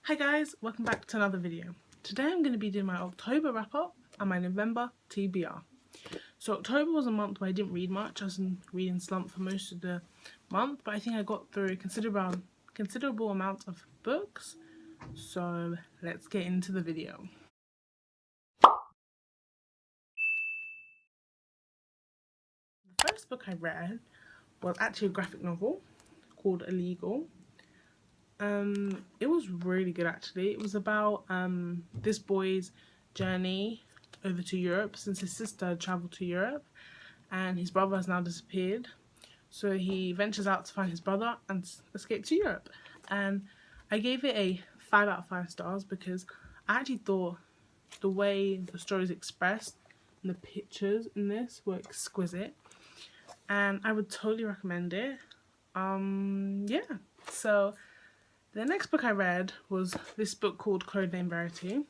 Hi guys, welcome back to another video. Today I'm going to be doing my October wrap up and my November TBR. So October was a month where I didn't read much. I was in reading slump for most of the month, but I think I got through a considerable amount of books. So let's get into the video. The first book I read was actually a graphic novel called Illegal. It was really good actually. It was about this boy's journey over to Europe since his sister had travelled to Europe and his brother has now disappeared. So he ventures out to find his brother and escape to Europe. And I gave it a 5 out of 5 stars because I actually thought the way the story is expressed and the pictures in this were exquisite. And I would totally recommend it. Yeah. So the next book I read was this book called Codename Verity,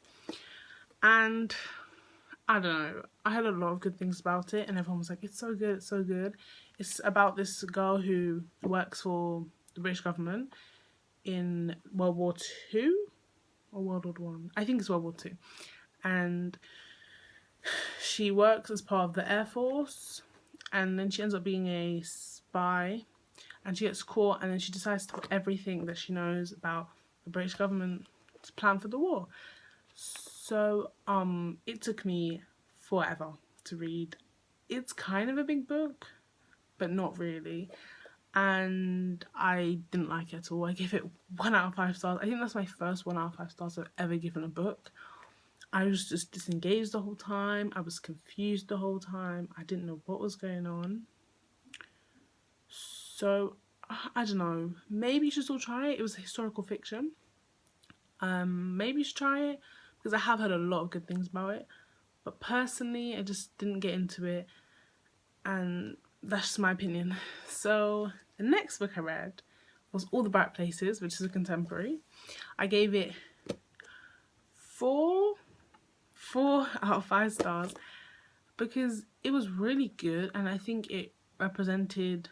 and I don't know, I heard a lot of good things about it and everyone was like, it's so good, it's so good. It's about this girl who works for the British government in World War II or World War One. I think it's World War II, and she works as part of the Air Force and then she ends up being a spy. And she gets caught and then she decides to put everything that she knows about the British government's plan for the war. So it took me forever to read. It's kind of a big book, but not really. And I didn't like it at all. I gave it 1 out of 5 stars. I think that's my first 1 out of 5 stars I've ever given a book. I was just disengaged the whole time. I was confused the whole time. I didn't know what was going on. So, I don't know, maybe you should still try it. It was a historical fiction. Maybe you should try it because I have heard a lot of good things about it. But personally, I just didn't get into it. And that's just my opinion. So, the next book I read was All the Bright Places, which is a contemporary. I gave it 4 out of 5 stars because it was really good and I think it represented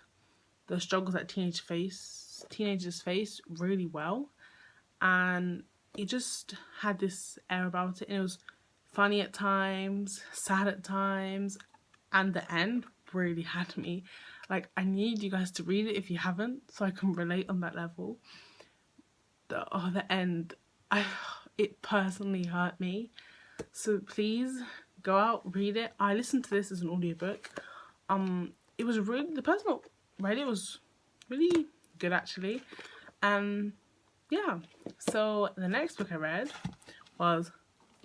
the struggles that teenagers face really well, and it just had this air about it, and it was funny at times, sad at times, and the end really had me. Like, I need you guys to read it if you haven't, so I can relate on that level. The end, it personally hurt me. So please go out, read it. I listened to this as an audiobook. It was really, the person that read it was really good actually. Yeah, so the next book I read was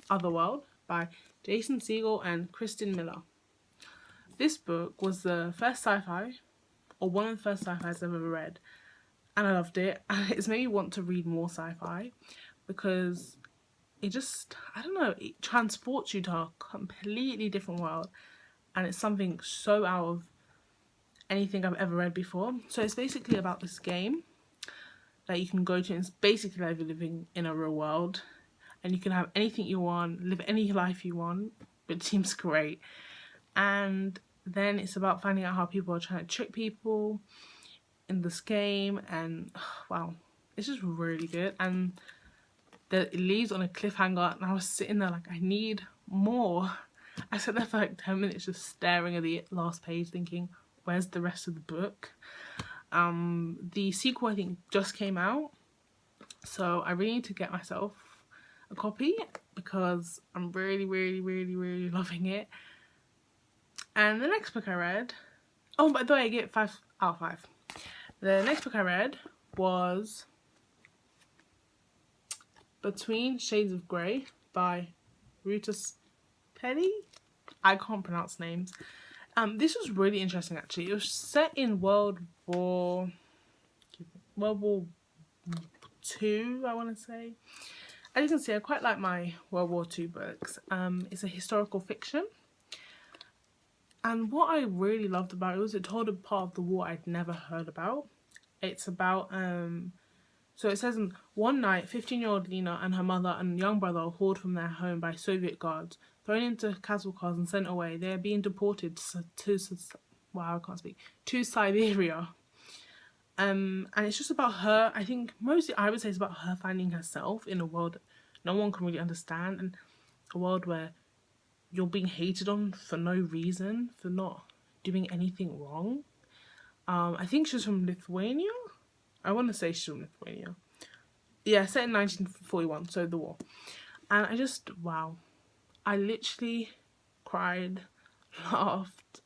Otherworld by Jason Segel and Kristen Miller. This book was the first sci-fi, or one of the first sci-fis I've ever read, and I loved it, and it's made me want to read more sci-fi because it just, I don't know, it transports you to a completely different world, and it's something so out of anything I've ever read before. So it's basically about this game that you can go to, and it's basically like living in a real world, and you can have anything you want, live any life you want, which seems great. And then it's about finding out how people are trying to trick people in this game, and wow, it's just really good. And it leaves on a cliffhanger, and I was sitting there like, I need more. I sat there for like 10 minutes just staring at the last page thinking, where's the rest of the book? The sequel I think just came out, so I really need to get myself a copy because I'm really loving it. And the next book I read, oh, by the way, I gave it 5 out of 5. The next book I read was Between Shades of Grey by Rutus Petty. I can't pronounce names. This was really interesting actually. It was set in World War II, I want to say. As you can see, I quite like my World War II books. It's a historical fiction. And what I really loved about it was it told a part of the war I'd never heard about. It's about, so it says, one night, 15-year-old Lena and her mother and young brother are hauled from their home by Soviet guards, thrown into cattle cars and sent away. They are being deported to Siberia. And it's just about her. I think mostly I would say it's about her finding herself in a world that no one can really understand, and a world where you're being hated on for no reason, for not doing anything wrong. I think she's from Lithuania. I want to say she's from Lithuania. Yeah, set in 1941, so the war. And I just, wow. I literally cried, laughed.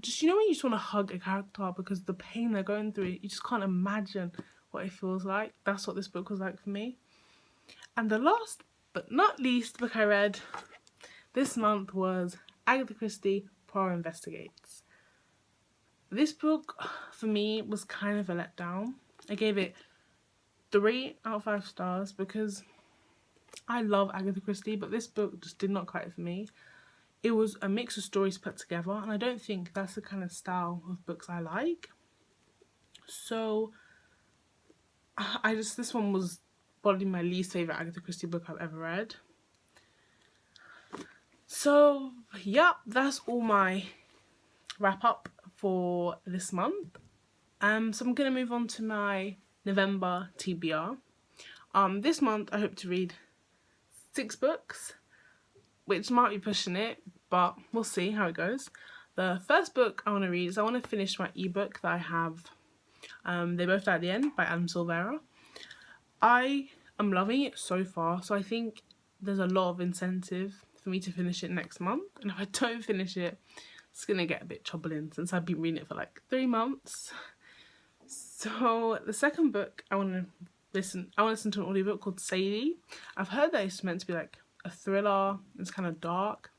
Just, you know when you just want to hug a character because the pain they're going through, you just can't imagine what it feels like. That's what this book was like for me. And the last but not least book I read this month was Agatha Christie, Poirot Investigates. This book, for me, was kind of a letdown. I gave it 3 out of 5 stars because I love Agatha Christie, but this book just did not cut it for me. It was a mix of stories put together, and I don't think that's the kind of style of books I like. So, this one was probably my least favourite Agatha Christie book I've ever read. So, yeah, that's all my wrap up for this month. So I'm going to move on to my November TBR. This month I hope to read 6 books, which might be pushing it, but we'll see how it goes. The first book I want to read is I want to finish my ebook that I have, They Both Die at the End by Adam Silvera. I am loving it so far, so I think there's a lot of incentive for me to finish it next month, and if I don't finish it, it's gonna get a bit troubling since I've been reading it for like 3 months. So the second book I want to listen to an audiobook called Sadie. I've heard that it's meant to be like a thriller. It's kind of dark,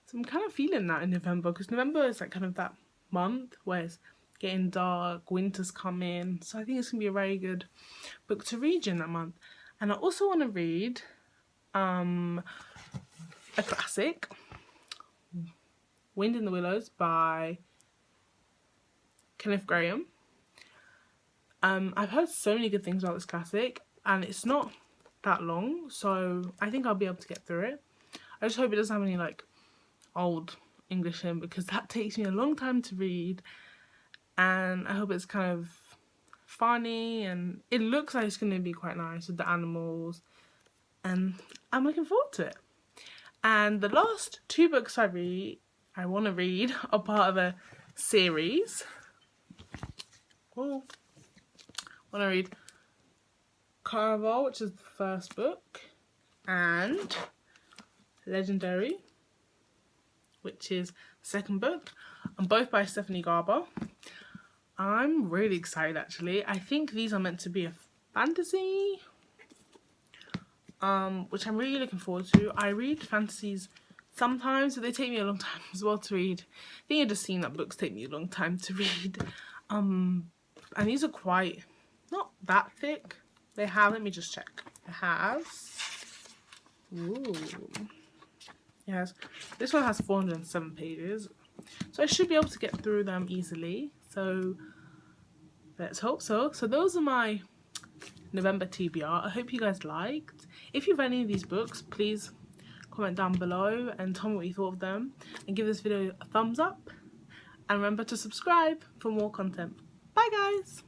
so I'm kind of feeling that in November, because November is like kind of that month where it's getting dark, winter's coming, so I think it's gonna be a very good book to read in that month. And I also want to read a classic, Wind in the Willows by Kenneth Grahame. I've heard so many good things about this classic, and it's not that long, so I think I'll be able to get through it. I just hope it doesn't have any like old English in, because that takes me a long time to read, and I hope it's kind of funny, and it looks like it's going to be quite nice with the animals, and I'm looking forward to it. And the last 2 books I want to read are part of a series. Oh, I want to read Caraval, which is the first book, and Legendary, which is the second book, and both by Stephanie Garber. I'm really excited actually. I think these are meant to be a fantasy, which I'm really looking forward to. I read fantasies sometimes, but they take me a long time as well to read. I think you've just seen that books take me a long time to read. And these are quite, not that thick. They have, let me just check. It has, ooh, yes, this one has 407 pages. So I should be able to get through them easily. So let's hope so. So those are my November TBR. I hope you guys liked. If you've read any of these books, please comment down below and tell me what you thought of them, and give this video a thumbs up, and remember to subscribe for more content. Bye guys!